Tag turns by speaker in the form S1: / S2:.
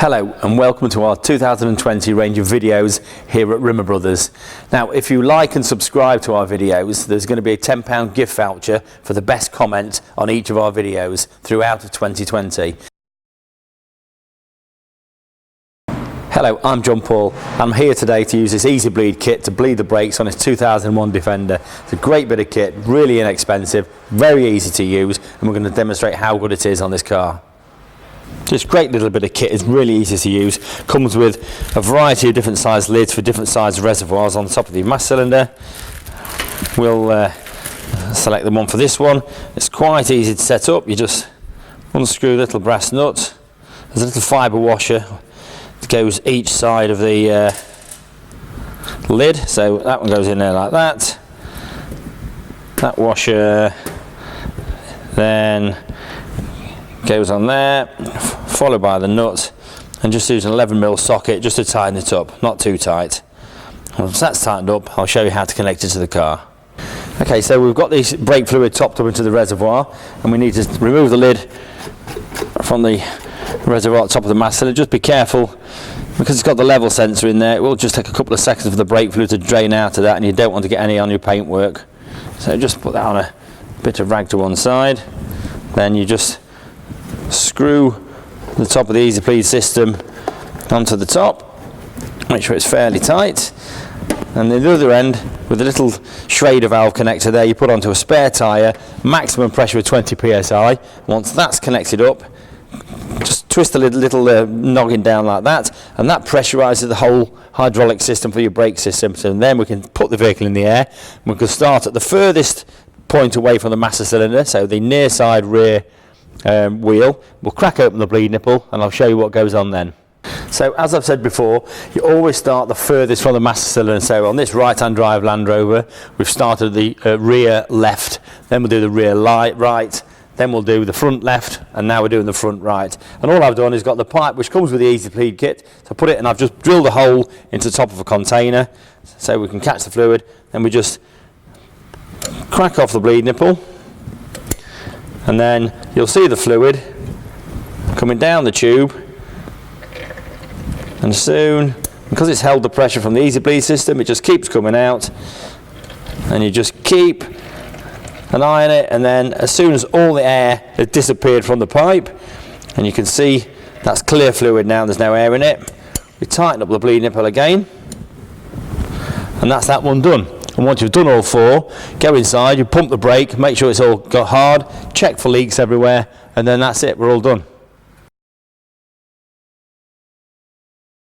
S1: Hello and welcome to our 2020 range of videos here at Rimmerbros. Now if you like and subscribe to our videos, there's going to be a £10 gift voucher for the best comment on each of our videos throughout 2020. Hello, I'm John Paul. I'm here today to use this EEZIBLEED kit to bleed the brakes on this 2001 Defender. It's a great bit of kit, really inexpensive, very easy to use, and we're going to demonstrate how good it is on this car. This great little bit of kit is really easy to use. Comes with a variety of different size lids for different size reservoirs on the top of the master cylinder. We'll select the one for this one. It's quite easy to set up. You just unscrew the little brass nut. There's a little fibre washer that goes each side of the lid, so that one goes in there like that. That washer then goes on there, followed by the nut, and just use an 11mm socket just to tighten it up, not too tight. Once that's tightened up, I'll show you how to connect it to the car. Okay, so we've got this brake fluid topped up into the reservoir, and we need to remove the lid from the reservoir at the top of the master cylinder. Just be careful, because it's got the level sensor in there. It will just take a couple of seconds for the brake fluid to drain out of that, and you don't want to get any on your paintwork. So just put that on a bit of rag to one side, then you just screw the top of the EEZIBLEED system onto the top, make sure it's fairly tight, and the other end with a little Schrader valve connector there you put onto a spare tyre, maximum pressure of 20 psi. Once that's connected up, just twist the little noggin down like that, and that pressurises the whole hydraulic system for your brake system. So then we can put the vehicle in the air. We can start at the furthest point away from the master cylinder, so the near side rear wheel. We'll crack open the bleed nipple and I'll show you what goes on then. So as I've said before, you always start the furthest from the master cylinder. So on this right hand drive Land Rover, we've started the rear left, then we'll do the rear right, then we'll do the front left, and now we're doing the front right. And all I've done is got the pipe which comes with the EEZIBLEED kit, so I put it, and I've just drilled a hole into the top of a container so we can catch the fluid. Then we just crack off the bleed nipple, and then you'll see the fluid coming down the tube, and soon, because it's held the pressure from the EEZIBLEED system, it just keeps coming out, and you just keep an eye on it, and then as soon as all the air has disappeared from the pipe, and you can see that's clear fluid now, there's no air in it, we tighten up the bleed nipple again, and that's that one done. And once you've done all four, go inside, you pump the brake, make sure it's all got hard, check for leaks everywhere, and then that's it, we're all done.